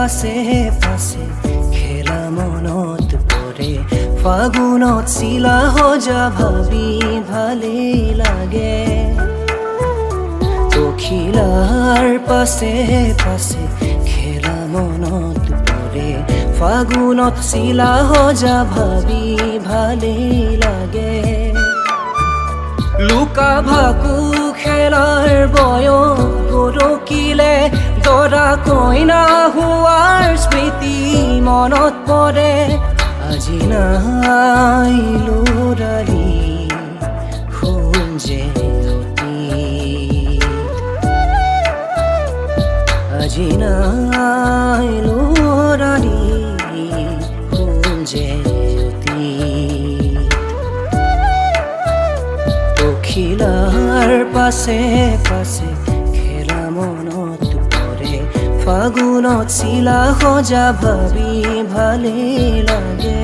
পাছে পাছে খেলা মনত পৰে ফাগুনত চিলা সজা ভাবি ভালেই লাগে পখিলাৰ পাছে পাছে খেলা মনত পৰে ফাগুনত চিলা সজা ভাবি ভালেই লাগে লুকা ভাকু খেলাৰ বয়স গৰকিলে দৰা কইনা হোৱাৰ স্মৃতি মনত পৰে আজি নাই ল'ৰালি হ'ল যে আজি নাই ল'ৰালি হ'ল যে পখিলাৰ পাছে পাছে খেলা মনত পৰে ফাগুনত চিলা সজা ভাবি ভালেই লাগে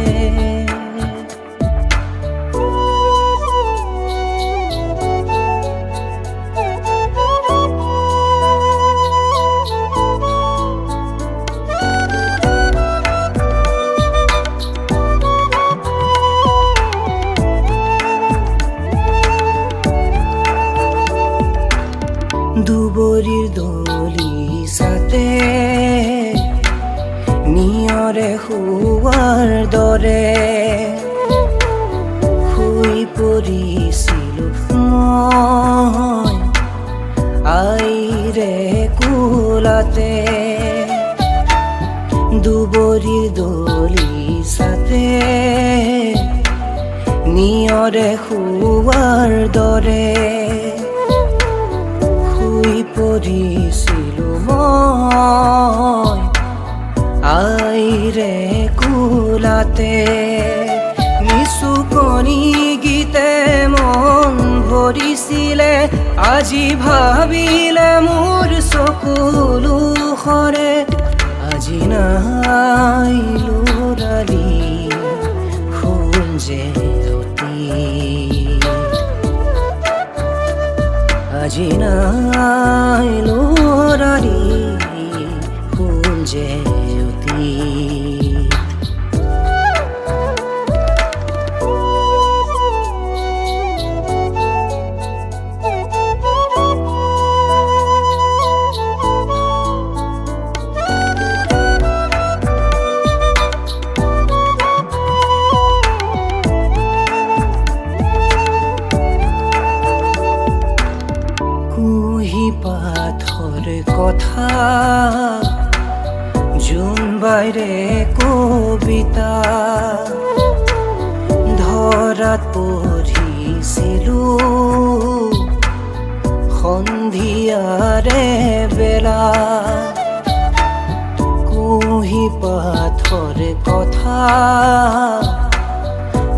দুবৰিৰ দলি সাতে নিয়ৰে শুৱাৰ দৰে শুই পৰিছিলো মই আইৰে কোলাতে দুবৰিৰ দলি সাতে নিয়ৰে শুৱাৰ দৰে পৰিছিলো মই আইৰে কোলাতে নিচুকনি গীতে মন ভৰিছিলে আজি ভাবিলে মোৰ চকুলো সৰে আজি নাই ল'ৰালি হ'ল যে আজি নাই ল'ৰালি হ'ল যে পাথৰ কথা জোন বাইৰে কবিতা ধৰাত পঢ়িছিলো সন্ধিয়াৰে বেলা কুঁহি পাথৰ কথা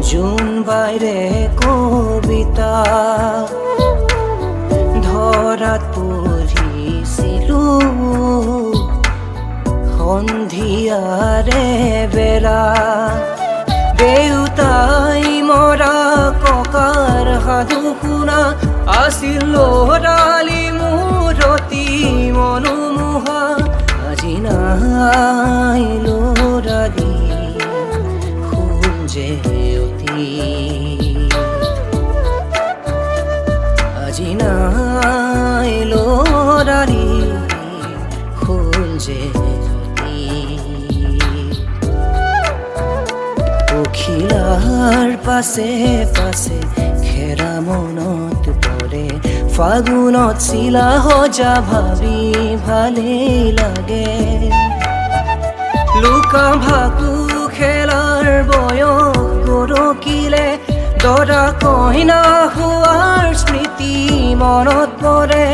জোন বাইৰে কবিতা ধৰাত পঢ়িছিলো সন্ধিয়াৰে বেলা দেউতাই মৰা ককাৰ সাধু শুনা আছিল ল'ৰালি মোৰ অতি মনোমোহা আজি নাই ল'ৰালি হ'ল যে আজি নাই ল'ৰালি হ'ল যে পখিলাৰ পাছে পাছে খেৰা মনত পৰে ফাগুনত চিলা সজা ভাবি ভালেই লাগে লুকা ভাকু খেলাৰ বয়স গৰকিলে দৰা কইনা হোৱাৰ স্মৃতি মনত পৰে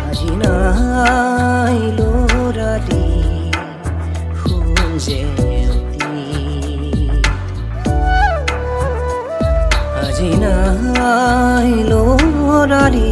আজি নাই ল'ৰালি হ'ল যে আজি নাই ল'ৰালি